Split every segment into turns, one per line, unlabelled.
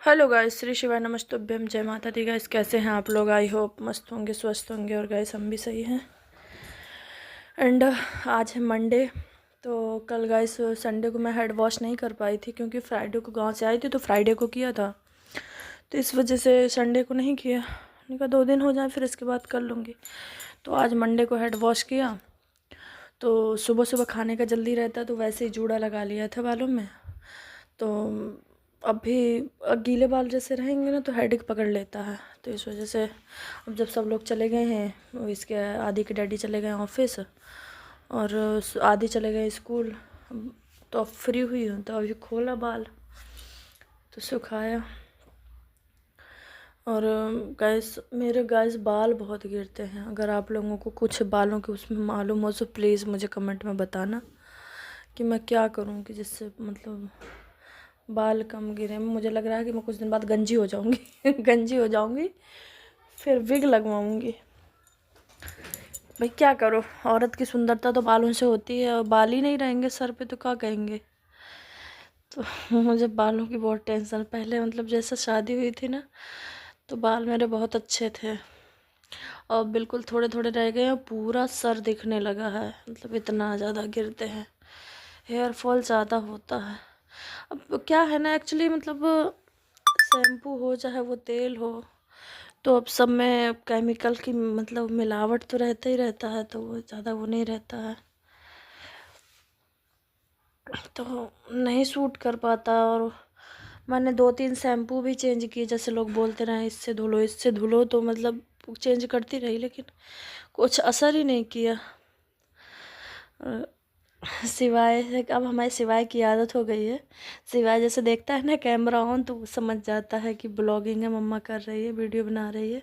Hello guys, Shri शिवाय नमस्तुभ्यम, जय माता दी। गाइस कैसे हैं आप लोग? आई होप मस्त होंगे, स्वस्थ होंगे। और गाइस हम भी सही हैं। एंड आज है मंडे। तो कल गाइस संडे को मैं हेड वॉश नहीं कर पाई थी क्योंकि फ्राइडे को गांव से आई थी, तो फ्राइडे को किया था। तो इस वजह से संडे को नहीं किया। मैंने कहा 2 दिन हो जाए फिर इसके बाद कर लूँगी। तो आज मंडे को हेड वॉश किया। तो सुबह सुबह खाने का जल्दी रहता, तो वैसे ही जूड़ा लगा लिया था बालों में। तो अभी गीले बाल जैसे रहेंगे ना तो हेडेक पकड़ लेता है। तो इस वजह से अब जब सब लोग चले गए हैं, वो इसके आदि के डैडी चले गए ऑफिस और आदि चले गए स्कूल, तो अब फ्री हुई हूँ। तो अभी खोला बाल तो सुखाया। और गैस मेरे बाल बहुत गिरते हैं। अगर आप लोगों को कुछ बालों के उसमें मालूम हो तो प्लीज़ मुझे कमेंट में बताना कि मैं क्या करूँ कि जिससे मतलब बाल कम गिरे। मुझे लग रहा है कि मैं कुछ दिन बाद गंजी हो जाऊंगी गंजी हो जाऊंगी, फिर विग लगवाऊंगी। भाई क्या करो, औरत की सुंदरता तो बालों से होती है, और बाल ही नहीं रहेंगे सर पे तो क्या कहेंगे। तो मुझे बालों की बहुत टेंशन। पहले मतलब जैसे शादी हुई थी ना तो बाल मेरे बहुत अच्छे थे, और बिल्कुल थोड़े थोड़े रह गए और पूरा सर दिखने लगा है। मतलब इतना ज़्यादा गिरते हैं, हेयर फॉल ज़्यादा होता है। अब क्या है ना, एक्चुअली मतलब शैम्पू हो चाहे वो तेल हो, तो अब सब में केमिकल की मतलब मिलावट तो रहता ही रहता है, तो वो ज़्यादा वो नहीं रहता है, तो नहीं सूट कर पाता। और मैंने 2-3 शैम्पू भी चेंज किए, जैसे लोग बोलते रहे इससे धुलो इससे धुलो, तो मतलब चेंज करती रही लेकिन कुछ असर ही नहीं किया। सिवाय से अब हमारे सिवाय की आदत हो गई है। सिवाय जैसे देखता है ना कैमरा ऑन तो वो समझ जाता है कि ब्लॉगिंग है, मम्मा कर रही है, वीडियो बना रही है।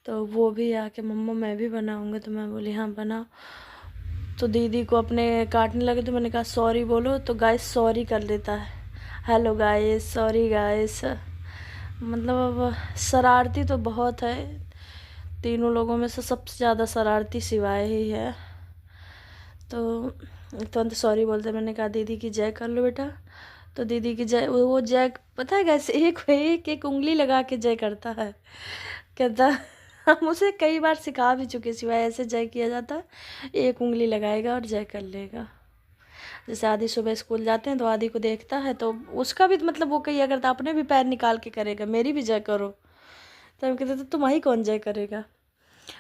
तो वो भी आके मम्मा मैं भी बनाऊँगा, तो मैं बोली हाँ बनाओ। तो दीदी को अपने काटने लगे तो मैंने कहा सॉरी बोलो, तो गाइस सॉरी कर देता है, हेलो गाइस, सॉरी गाइस। मतलब अब शरारती तो बहुत है। तीनों लोगों में से सबसे ज़्यादा शरारती सिवाय ही है। तो तुरंत सॉरी बोलते। मैंने कहा दीदी की जय कर लो बेटा। तो दीदी की जय, वो जय पता है कैसे, एक उंगली लगा के जय करता है। कहता हम उसे कई बार सिखा भी चुके, सिवाय ऐसे जय किया जाता है, एक उंगली लगाएगा और जय कर लेगा। जैसे आदि सुबह स्कूल जाते हैं तो आदि को देखता है तो उसका भी मतलब वो कही अगर तो अपने भी पैर निकाल के करेगा, मेरी भी जय करो। तो हम कहते थे तुम्हारी कौन जय करेगा।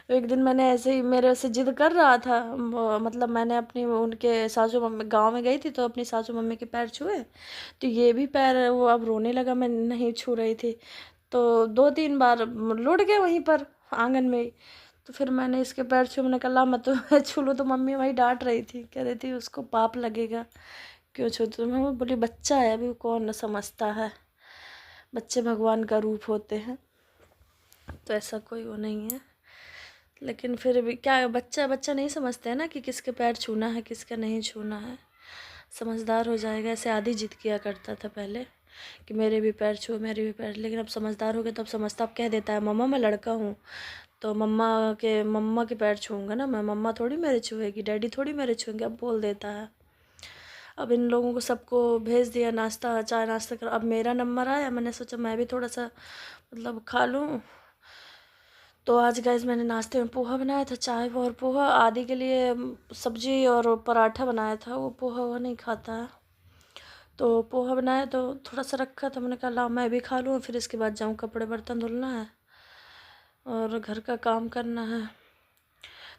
तो एक दिन मैंने ऐसे ही मेरे से जिद कर रहा था, मतलब मैंने अपनी उनके सासू मम्मी गांव में गई थी तो अपनी सासू मम्मी के पैर छुए, तो ये भी पैर वो अब रोने लगा, मैं नहीं छू रही थी। तो 2-3 बार लुढ़ गए वहीं पर आंगन में ही। तो फिर मैंने इसके पैर छू, मैंने कहा ला मैं तो छू लूँ, तो मम्मी वही डांट रही थी, कह रही थी उसको पाप लगेगा क्यों छू। तो मैं बोली बच्चा है अभी, कौन समझता है, बच्चे भगवान का रूप होते हैं, तो ऐसा कोई वो नहीं है। लेकिन फिर भी क्या, बच्चा बच्चा नहीं समझते हैं ना कि किसके पैर छूना है किसका नहीं छूना है। समझदार हो जाएगा। ऐसे आदि जिद किया करता था पहले कि मेरे भी पैर छू मेरे भी पैर, लेकिन अब समझदार हो गया तो अब समझता, अब कह देता है मम्मा मैं लड़का हूँ तो मम्मा के पैर छूँगा ना मैं, मम्मा थोड़ी मेरे छुएगी, डैडी थोड़ी मेरे छुएंगे, अब बोल देता है। अब इन लोगों को सबको भेज दिया नाश्ता, चाय नाश्ता कर, अब मेरा नंबर आया, मैंने सोचा मैं भी थोड़ा सा मतलब खा लूँ। तो आज गाइस मैंने नाश्ते में पोहा बनाया था, चाय और पोहा। आदि के लिए सब्जी और पराठा बनाया था, वो पोहा वो नहीं खाता है, तो पोहा बनाया तो थोड़ा सा रखा था, मैंने कहा ला मैं भी खा लूँ, फिर इसके बाद जाऊँ कपड़े बर्तन धुलना है और घर का काम करना है।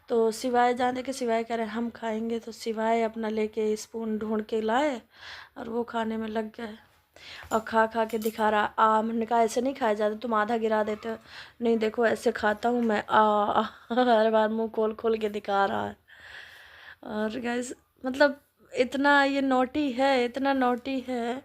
तो सिवाय जाने के सिवाय कह रहे हम खाएंगे, तो सिवाय अपना लेके स्पून ढूंढ के लाए और वो खाने में लग गए और खा खा के दिखा रहा मैंने कहा ऐसे नहीं खाया जाता, तुम आधा गिरा देते हो। नहीं देखो ऐसे खाता हूँ मैं, हर बार मुंह खोल खोल के दिखा रहा है। और गैस मतलब इतना ये नोटी है, इतना नोटी है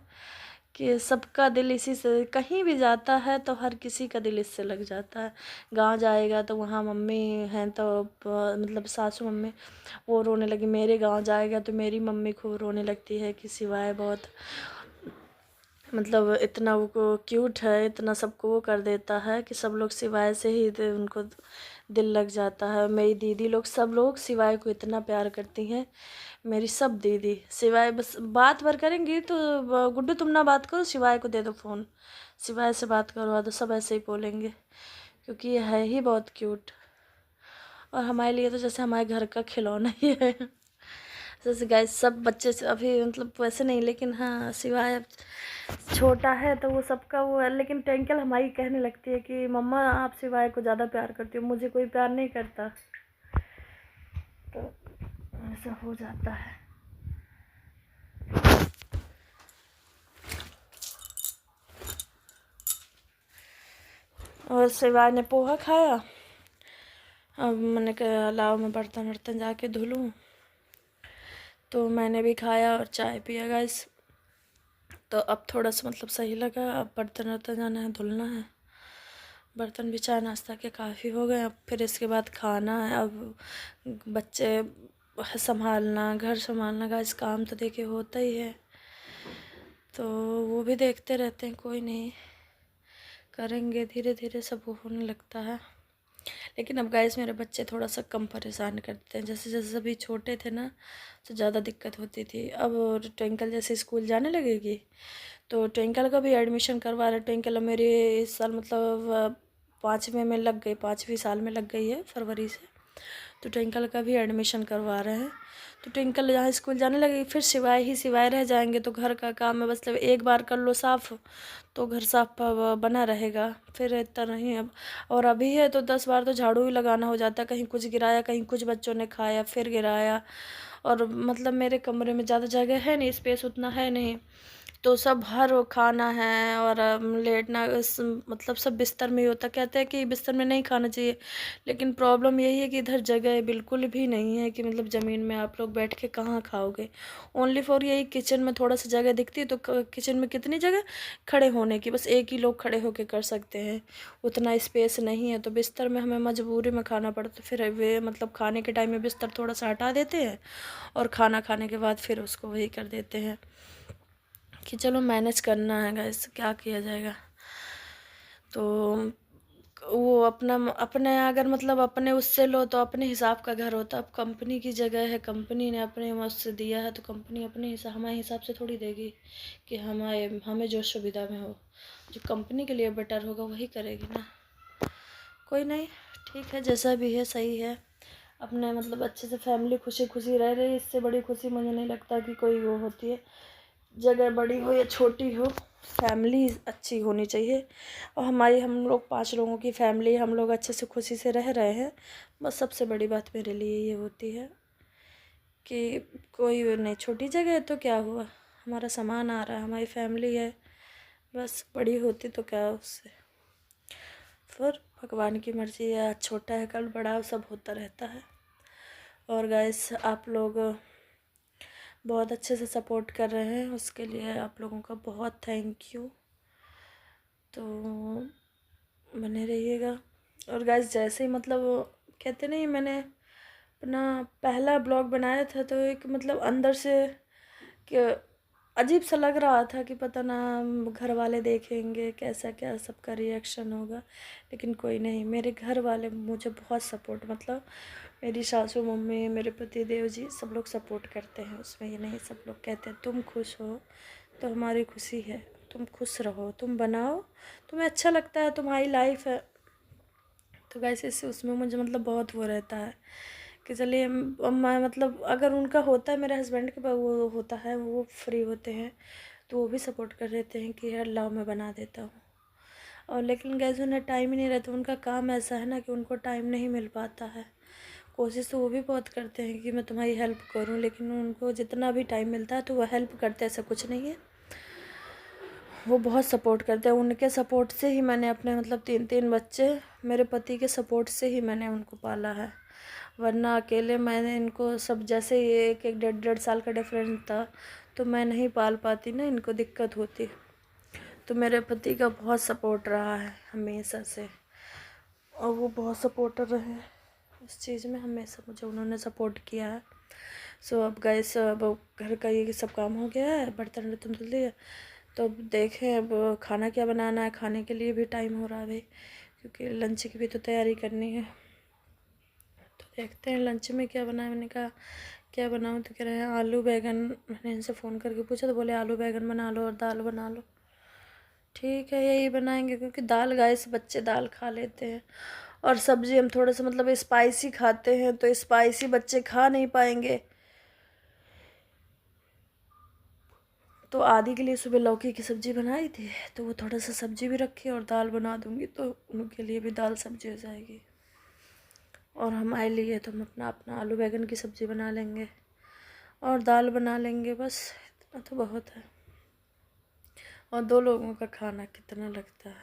कि सबका दिल इसी से, कहीं भी जाता है तो हर किसी का दिल इससे लग जाता है। गांव जाएगा तो वहाँ मम्मी हैं तो मतलब सासू मम्मी वो रोने लगी, मेरे गांव जाएगा तो मेरी मम्मी खूब रोने लगती है कि सिवाय बहुत मतलब इतना वो क्यूट है, इतना सबको वो कर देता है कि सब लोग सिवाय से ही उनको दिल लग जाता है। मेरी दीदी लोग सब लोग सिवाय को इतना प्यार करती हैं, मेरी सब दीदी। सिवाय बस बात भर करेंगी तो गुड्डू तुम ना बात करो, सिवाय को दे दो फ़ोन, सिवाय से बात करवा दो, सब ऐसे ही बोलेंगे, क्योंकि ये है ही बहुत क्यूट। और हमारे लिए तो जैसे हमारे घर का खिलौना ही है। जैसे गाइस सब बच्चे से अभी मतलब वैसे नहीं, लेकिन हाँ सिवाय अब छोटा है तो वो सबका वो है। लेकिन ट्विंकल हमारी कहने लगती है कि मम्मा आप सिवाय को ज़्यादा प्यार करती हो, मुझे कोई प्यार नहीं करता। तो ऐसा हो जाता है। और सिवाय ने पोहा खाया। अब मैंने कहा लाओ मैं बर्तन वर्तन जाके धुलूँ, तो मैंने भी खाया और चाय पिया गाइस। तो अब थोड़ा सा मतलब सही लगा। अब बर्तन वर्तन जाना है, धुलना है। बर्तन भी चाय नाश्ता के काफ़ी हो गए। अब फिर इसके बाद खाना है। अब बच्चे संभालना, घर संभालना, गाइस काम तो देखिए होता ही है, तो वो भी देखते रहते हैं। कोई नहीं, करेंगे धीरे धीरे, सब होने लगता है। लेकिन अब गाइस मेरे बच्चे थोड़ा सा कम परेशान करते हैं। जैसे जैसे अभी छोटे थे ना तो ज़्यादा दिक्कत होती थी। अब ट्विंकल जैसे स्कूल जाने लगेगी तो ट्विंकल का भी एडमिशन करवा रहे। ट्विंकल मेरी इस साल मतलब 5वें में लग गई, 5वीं साल में लग गई है फरवरी से, तो ट्विंकल का भी एडमिशन करवा रहे हैं। तो ट्विंकल जहाँ स्कूल जाने लगेगी फिर सिवाय ही सिवाय रह जाएंगे। तो घर का काम है, मतलब एक बार कर लो साफ़ तो घर साफ बना रहेगा, फिर इतना नहीं। अब और अभी है तो 10 बार तो झाड़ू ही लगाना हो जाता है। कहीं कुछ गिराया, कहीं कुछ बच्चों ने खाया फिर गिराया। और मतलब मेरे कमरे में ज़्यादा जगह है नहीं, स्पेस उतना है नहीं, तो सब हर वो खाना है और लेटना मतलब सब बिस्तर में ही होता। कहते हैं कि बिस्तर में नहीं खाना चाहिए, लेकिन प्रॉब्लम यही है कि इधर जगह बिल्कुल भी नहीं है कि मतलब ज़मीन में आप लोग बैठ के कहाँ खाओगे। ओनली फॉर यही किचन में थोड़ा सा जगह दिखती है, तो किचन में कितनी जगह खड़े होने की, बस एक ही लोग खड़े होके कर सकते हैं, उतना स्पेस नहीं है। तो बिस्तर में हमें मजबूरी में खाना पड़ता है। फिर वे मतलब खाने के टाइम में बिस्तर थोड़ा सा हटा देते हैं और खाना खाने के बाद फिर उसको वही कर देते हैं कि चलो मैनेज करना है गाइस, क्या किया जाएगा। तो वो अपना अपने अगर मतलब अपने उससे लो तो अपने हिसाब का घर होता। अब कंपनी की जगह है, कंपनी ने अपने उससे दिया है, तो कंपनी अपने हिसाब हमारे हिसाब से थोड़ी देगी कि हमें जो सुविधा में हो, जो कंपनी के लिए बेटर होगा वही करेगी ना। कोई नहीं, ठीक है, जैसा भी है सही है। अपने मतलब अच्छे से फैमिली खुशी खुशी रह रही, इससे बड़ी खुशी मुझे नहीं लगता कि कोई वो होती है। जगह बड़ी हो या छोटी हो, फैमिली अच्छी होनी चाहिए। और हम लोग 5 लोगों की फैमिली, हम लोग अच्छे से खुशी से रह रहे हैं, बस सबसे बड़ी बात मेरे लिए ये होती है कि कोई नहीं, छोटी जगह है तो क्या हुआ, हमारा सामान आ रहा है, हमारी फैमिली है, बस बड़ी होती तो क्या उससे। फिर भगवान की मर्ज़ी है, आज छोटा है कल बड़ा, सब होता रहता है। और गाइस आप लोग बहुत अच्छे से सपोर्ट कर रहे हैं, उसके लिए आप लोगों का बहुत थैंक यू। तो बने रहिएगा। और गाइस जैसे ही मतलब कहते नहीं, मैंने अपना पहला ब्लॉग बनाया था तो एक मतलब अंदर से कि अजीब सा लग रहा था कि पता ना घर वाले देखेंगे कैसा, क्या सबका रिएक्शन होगा। लेकिन कोई नहीं, मेरे घर वाले मुझे बहुत सपोर्ट, मतलब मेरी सासू मम्मी, मेरे पति देव जी, सब लोग सपोर्ट करते हैं उसमें। ये नहीं, सब लोग कहते हैं तुम खुश हो तो हमारी खुशी है, तुम खुश रहो, तुम बनाओ, तुम्हें अच्छा लगता है, तुम्हारी लाइफ है। तो वैसे इससे उसमें मुझे मतलब बहुत वो रहता है कि चलिए मैं मतलब अगर उनका होता है, मेरे हस्बैंड के पास वो होता है, वो फ्री होते हैं तो वो भी सपोर्ट कर देते हैं कि यार लाओ मैं बना देता हूँ। और लेकिन गैस उन्हें टाइम ही नहीं रहता, उनका काम ऐसा है ना कि उनको टाइम नहीं मिल पाता है। कोशिश तो वो भी बहुत करते हैं कि मैं तुम्हारी हेल्प करूं, लेकिन उनको जितना भी टाइम मिलता है तो वो हेल्प करते हैं, ऐसा कुछ नहीं है। वो बहुत सपोर्ट करते हैं, उनके सपोर्ट से ही मैंने अपने मतलब 3 बच्चे मेरे पति के सपोर्ट से ही मैंने उनको पाला है। वरना अकेले मैंने इनको सब, जैसे ये एक 1.5 साल का डिफरेंस था तो मैं नहीं पाल पाती ना, इनको दिक्कत होती। तो मेरे पति का बहुत सपोर्ट रहा है हमेशा से, और वो बहुत सपोर्टर रहे उस चीज़ में, हमेशा मुझे उन्होंने सपोर्ट किया है। सो अब गैस अब घर का ये सब काम हो गया है, बर्तन वर्तन धुल दिए, तो अब देखें अब खाना क्या बनाना है। खाने के लिए भी टाइम हो रहा है भाई, क्योंकि लंच की भी तो तैयारी करनी है। देखते हैं लंच में क्या बनाए। मैंने कहा क्या बनाऊँ, तो कह रहे हैं आलू बैगन। मैंने इनसे फ़ोन करके पूछा तो बोले आलू बैगन बना लो और दाल बना लो। ठीक है, यही बनाएंगे, क्योंकि दाल गाय से बच्चे दाल खा लेते हैं, और सब्ज़ी हम थोड़ा सा मतलब स्पाइसी खाते हैं, तो स्पाइसी बच्चे खा नहीं पाएंगे। तो आदि के लिए सुबह लौकी की सब्ज़ी बनाई थी, तो वो थोड़ा सा सब्ज़ी भी रखी और दाल बना दूँगी, तो उनके लिए भी दाल सब्ज़ी हो जाएगी। और हमारे लिए तो हम अपना अपना आलू बैगन की सब्ज़ी बना लेंगे और दाल बना लेंगे, बस इतना तो बहुत है। और 2 लोगों का खाना कितना लगता है,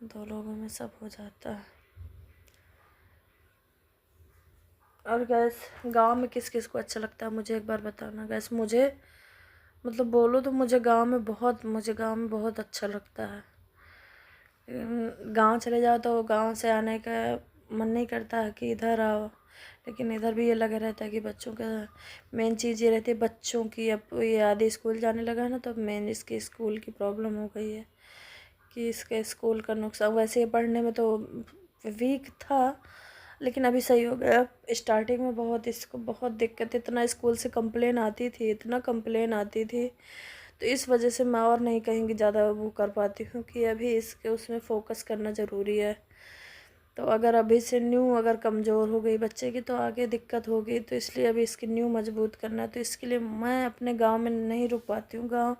2 लोगों में सब हो जाता है। और गैस गांव में किस किस को अच्छा लगता है मुझे एक बार बताना गैस। मुझे मतलब बोलो तो मुझे गांव में बहुत अच्छा लगता है। गांव चले जाओ तो गांव से आने का मन नहीं करता है कि इधर आओ, लेकिन इधर भी ये लगा रहता है कि बच्चों का मेन चीज़ ये रहती है बच्चों की। अब ये आदि स्कूल जाने लगा है ना, तो मेन इसके स्कूल की प्रॉब्लम हो गई है कि इसके स्कूल का नुकसान। वैसे ये पढ़ने में तो वीक था, लेकिन अभी सही हो गया। स्टार्टिंग में बहुत इसको बहुत दिक्कत, इतना स्कूल से कंप्लेन आती थी, इतना कंप्लेन आती थी, तो इस वजह से मैं और नहीं कहीं ज़्यादा वो कर पाती हूँ कि अभी इसके उसमें फ़ोकस करना ज़रूरी है। तो अगर अभी से न्यू अगर कमज़ोर हो गई बच्चे की तो आगे दिक्कत होगी, तो इसलिए अभी इसकी न्यू मजबूत करना है। तो इसके लिए मैं अपने गांव में नहीं रुक पाती हूँ। गांव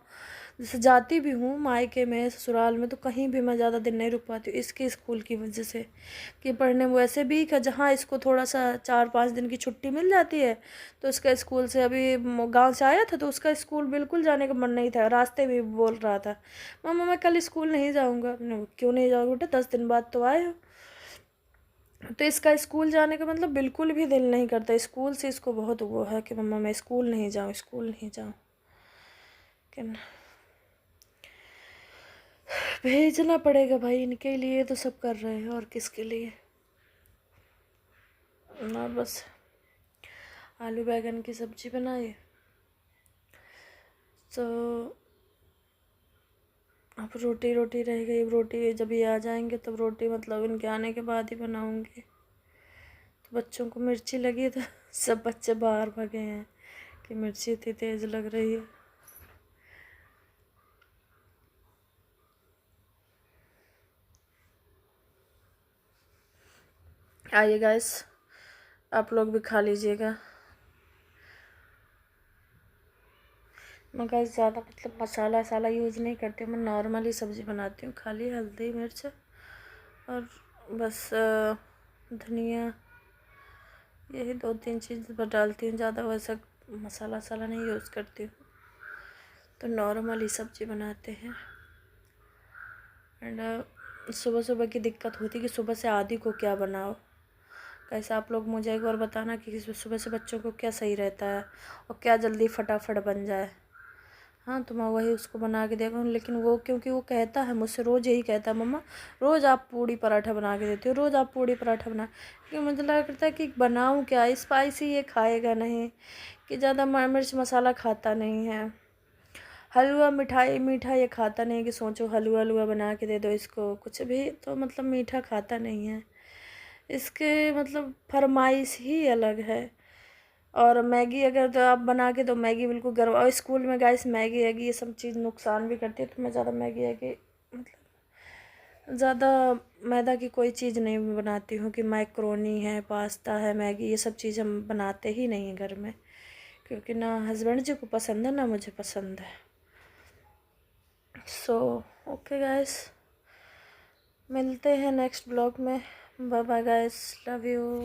जैसे जाती भी हूँ मायके में ससुराल में, तो कहीं भी मैं ज़्यादा दिन नहीं रुक पाती हूँ इसके स्कूल की वजह से कि पढ़ने में वैसे भी कि जहाँ इसको थोड़ा सा 4-5 दिन की छुट्टी मिल जाती है, तो उसका स्कूल से अभी गांव से आया था तो उसका स्कूल बिल्कुल जाने का मन नहीं था। रास्ते में बोल रहा था मम्मा मैं कल स्कूल नहीं जाऊँगा। क्यों नहीं जाओगे बेटा, 10 दिन बाद तो आए हो। तो इसका स्कूल जाने का मतलब बिल्कुल भी दिल नहीं करता। स्कूल से इसको बहुत वो है कि मम्मा मैं स्कूल नहीं जाऊँ, स्कूल नहीं जाऊँ। लेकिन भेजना पड़ेगा भाई, इनके लिए तो सब कर रहे हैं और किसके लिए। और बस आलू बैगन की सब्जी बनाई, तो अब रोटी रह गई। रोटी जब ये आ जाएंगे तब रोटी मतलब इनके आने के बाद ही बनाऊंगी। तो बच्चों को मिर्ची लगी तो सब बच्चे बाहर भागे हैं कि मिर्ची इतनी तेज़ लग रही है। आइए गाइस, आप लोग भी खा लीजिएगा। मैं गाइस ज़्यादा मतलब मसाला वसाला यूज़ नहीं करती हूँ, मैं नॉर्मली सब्ज़ी बनाती हूँ, खाली हल्दी मिर्च और बस धनिया, यही 2-3 चीज़ बस डालती हूँ। ज़्यादा वैसा मसाला वसाला नहीं यूज़ करती हूँ, तो नॉर्मली सब्ज़ी बनाते हैं। एंड सुबह सुबह की दिक्कत होती है कि सुबह से आदि को क्या बनाओ। कैसे आप लोग मुझे एक बार बताना कि सुबह से बच्चों को क्या सही रहता है और क्या जल्दी फटाफट बन जाए। हाँ, तो मैं वही उसको बना के देखूँ। लेकिन वो क्योंकि वो कहता है मुझसे, रोज़ यही कहता है मम्मा रोज़ आप पूड़ी पराठा बना के देती हो, रोज़ आप पूड़ी पराठा बना। क्योंकि मुझे लगा करता है कि बनाऊँ क्या, स्पाइसी ये खाएगा नहीं, कि ज़्यादा मिर्च मसाला खाता नहीं है। हलवा मिठाई मीठा ये खाता नहीं कि सोचो हलवा बना के दे दो इसको, कुछ भी तो मतलब मीठा खाता नहीं है। इसके मतलब फरमाइश ही अलग है। और मैगी अगर तो आप बना के दो, मैगी बिल्कुल गर्म। और स्कूल में गाइस मैगी एगी ये सब चीज़ नुकसान भी करती है, तो मैं ज़्यादा मैगी एगी मतलब ज़्यादा मैदा की कोई चीज़ नहीं बनाती हूँ कि मैक्रोनी है, पास्ता है, मैगी ये सब चीज़ हम बनाते ही नहीं हैं घर में, क्योंकि ना हस्बैंड जी को पसंद है ना मुझे पसंद है। सो ओके गाइस, मिलते हैं नेक्स्ट ब्लॉग में। Bye bye guys, love you.